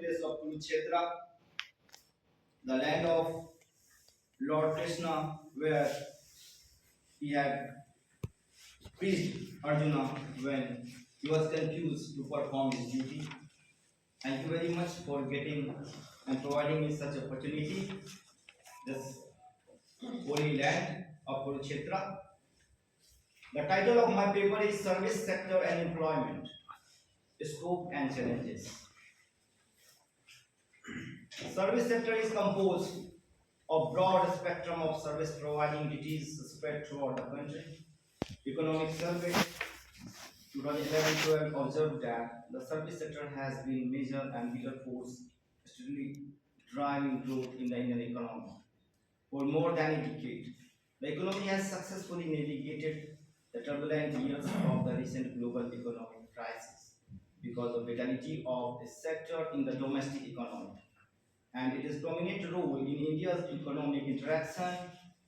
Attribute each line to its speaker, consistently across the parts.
Speaker 1: birthplace of Kurukshetra, the land of Lord Krishna, where he had preached Arjuna when he was confused to perform his duty. Thank you very much for getting and providing me such opportunity. This holy land of Kurukshetra. The title of my paper is Service Sector and Employment, Scope and Challenges. Service sector is composed of broad spectrum of service providing entities spread throughout the country. Economic survey 2011-12 observed that the service sector has been major and vital force steadily driving growth in the Indian economy for more than a decade. The economy has successfully navigated the turbulent years of the recent global economic crisis because of vitality of the sector in the domestic economy and its dominant role in India's economic interaction.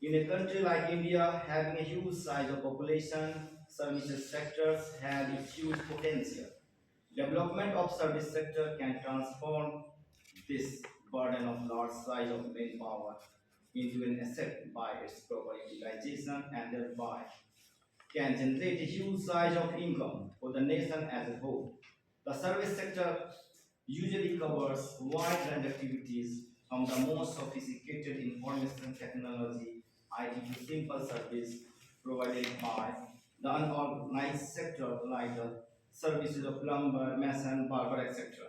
Speaker 1: In a country like India, having a huge size of population, services sectors have a huge potential. Development of service sector can transform this burden of large size of manpower into an asset by its proper utilization and thereby can generate a huge size of income for the nation as a whole. The service sector usually covers wide range activities from the most sophisticated information technology IT to simple service provided by the unorganized sector like the services of plumber, mason, barber, etc.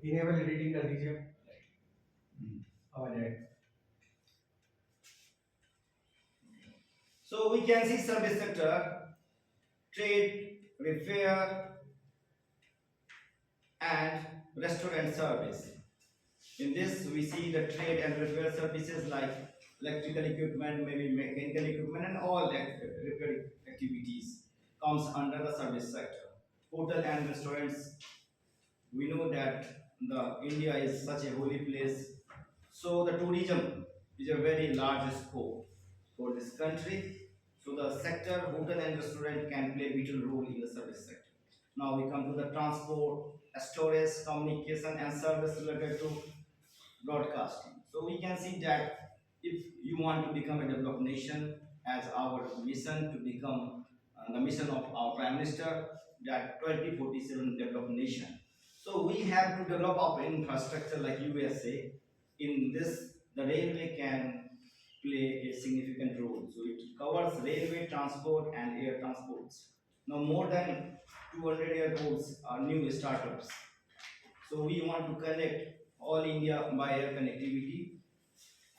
Speaker 2: Enable editing कर दीजिए आवाज आए.
Speaker 1: So we can see service sector, trade, repair, and restaurant service. In this, we see the trade and repair services like electrical equipment, maybe mechanical equipment, and all that repair activities comes under the service sector. Hotel and restaurants, we know that the India is such a holy place, so the tourism is a very large scope for this country. So the sector hotel and restaurant can play a vital role in the service sector. Now we come to the transport, storage, communication, and service related to broadcasting. So we can see that if you want to become a developed nation, as our mission to become the mission of our Prime Minister, that 2047 developed nation. So we have to develop our infrastructure like USA. In this, the railway can play a significant role. So it covers railway transport and air transports. Now more than 200 airports are new startups. So we want to connect all India by air connectivity.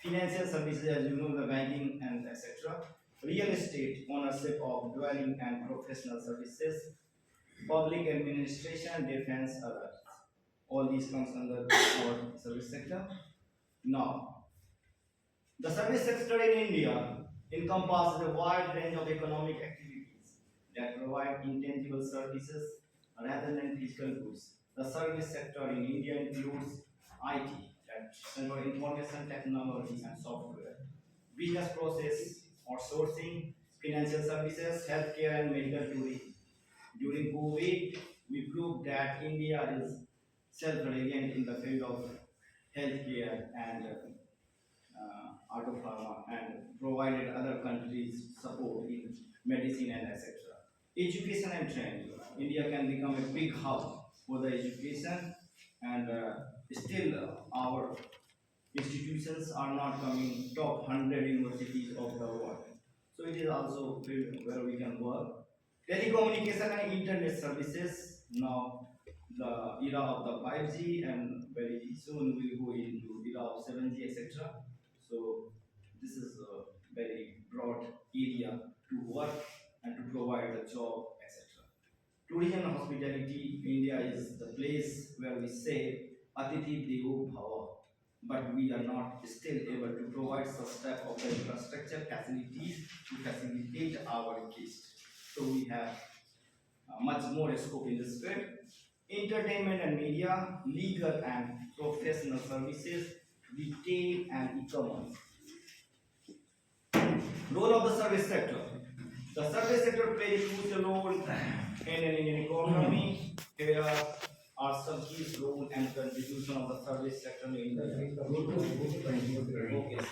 Speaker 1: Financial services, as you know, the banking and etc. Real estate, ownership of dwelling and professional services, public administration, defense, others. All these comes under our service sector. Now, the service sector in India encompasses a wide range of economic activities that provide intangible services rather than physical goods. The service sector in India includes IT, that stands for information technology and software, business process, outsourcing, financial services, healthcare, and medical tourism. During COVID, we proved that India is self-reliant in the field of healthcare and auto pharma and provided other countries support in medicine and etc. Education and training. India can become a big hub for the education and still our institutions are not coming top 100 universities of the world. So it is also field where we can work. Telecommunication and internet services. Now the era of the 5G and very soon we will go into era of 7G etc. So this is a very broad area to work and to provide a job etc. Tourism and hospitality, India is the place where we say Atithi Devo Bhava, but we are not still able to provide such type of the infrastructure facilities to facilitate our guests. So we have much much more scope in this field. Entertainment and media, legal and professional services, retail and e-commerce. Role of the service sector. The service sector plays a crucial role in an Indian economy. Here are some key role and contribution of the service sector in India. Okay, sir.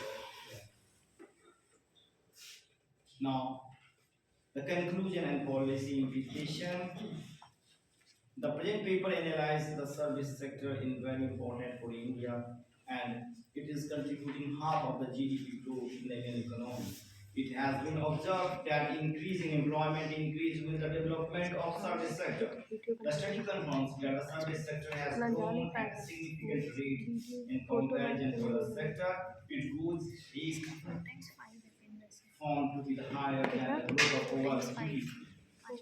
Speaker 1: Now, the conclusion and policy implication. The present paper analyzes the service sector in very important for India, and it is contributing half of the GDP growth in the Indian economy. It has been observed that increasing employment increase with the development of service sector. The study confirms that the service sector has grown at a significant rate in comparison to the sector. It grows is found to be higher than the growth of overall GDP.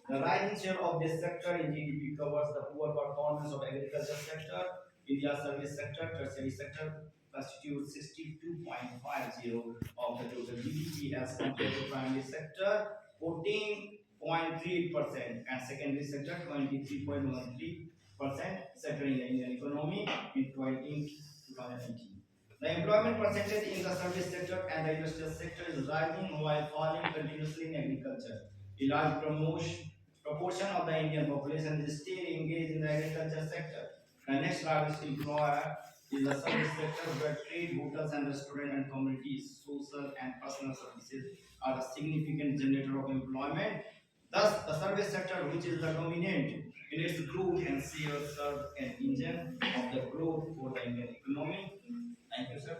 Speaker 1: The rising share of this sector in GDP covers the poor performance of agriculture sector, India service sector, tertiary sector constitutes 62.50 of the total GDP as compared to primary sector 14.3% and secondary sector 23.13% sector in the Indian economy in 2019. The employment percentage in the service sector and the industrial sector is rising while falling continuously in agriculture. A large proportion of the Indian population is still engaged in the agriculture sector. The next largest employer is the service sector, where trade, hotels and restaurant and communities, social and personal services are a significant generator of employment. Thus, the service sector, which is the dominant in its growth and sales, serves an engine of the growth for the Indian economy. Thank you, sir.